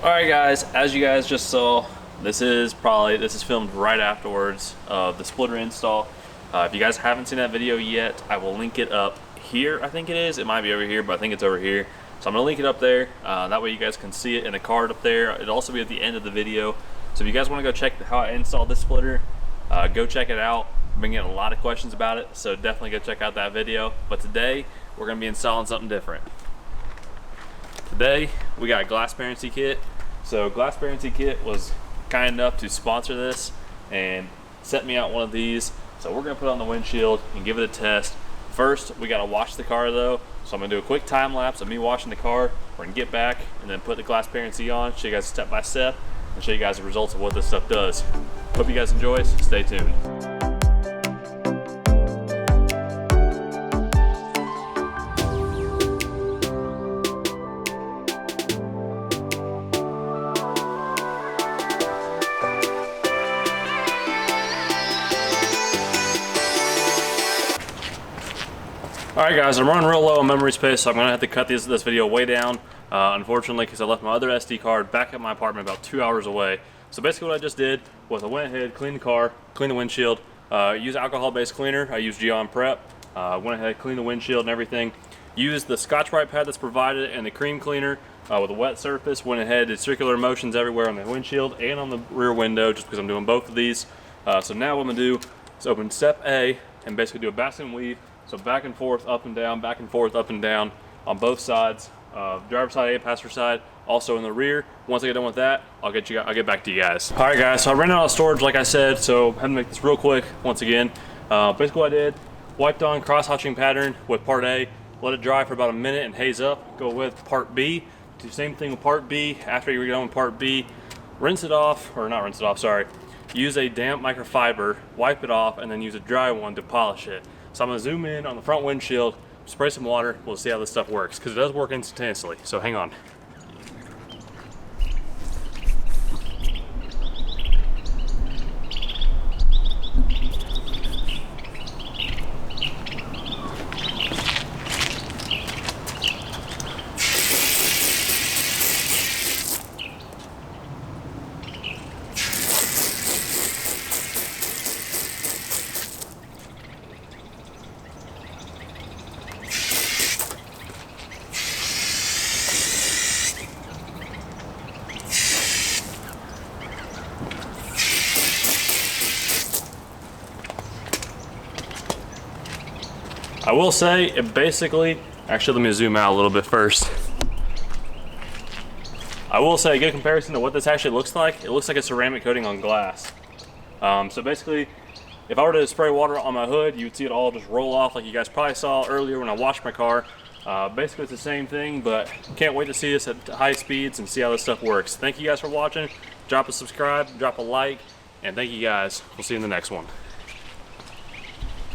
Alright guys, as you guys just saw, this is filmed right afterwards of the splitter install. If you guys haven't seen that video yet, I will link it up here. I think it is. It might be over here, but I think it's over here. So I'm going to link it up there. That way you guys can see it in a card up there. It'll also be at the end of the video. So if you guys want to go check how I installed this splitter, go check it out. I've been getting a lot of questions about it, so definitely go check out that video. But today, we're going to be installing something different. Today, we got a Glassparency kit. So Glassparency kit was kind enough to sponsor this and sent me out one of these. So we're gonna put it on the windshield and give it a test. First, we gotta wash the car though. So I'm gonna do a quick time lapse of me washing the car. We're gonna get back and then put the Glassparency on, show you guys step by step, and show you guys the results of what this stuff does. Hope you guys enjoy, stay tuned. Alright guys, I'm running real low on memory space, so I'm going to have to cut this video way down, unfortunately, because I left my other SD card back at my apartment about 2 hours away. So basically what I just did was I went ahead, cleaned the car, cleaned the windshield, used alcohol-based cleaner. I used Geon Prep, went ahead, cleaned the windshield and everything. Used the Scotch-Brite pad that's provided and the cream cleaner with a wet surface. Went ahead, did circular motions everywhere on the windshield and on the rear window, just because I'm doing both of these. So now what I'm going to do is open step A and basically do a basket weave. So back and forth, up and down, back and forth, up and down on both sides, driver's side and passenger side, also in the rear. Once I get done with that, I'll get back to you guys. All right guys, so I ran out of storage like I said, so I had to make this real quick once again. Basically what I did, wiped on cross-hatching pattern with part A, let it dry for about a minute and haze up, go with part B, do the same thing with part B. After you're done with part B, rinse it off, or not rinse it off, sorry. Use a damp microfiber, wipe it off, and then use a dry one to polish it. So I'm gonna zoom in on the front windshield, spray some water, we'll see how this stuff works, because it does work instantaneously, so hang on. I will say, it basically, actually let me zoom out a little bit first. I will say, a good comparison to what this actually looks like, it looks like a ceramic coating on glass. So basically, if I were to spray water on my hood, you'd see it all just roll off like you guys probably saw earlier when I washed my car. Basically it's the same thing, but can't wait to see this at high speeds and see how this stuff works. Thank you guys for watching. Drop a subscribe, drop a like, and thank you guys. We'll see you in the next one.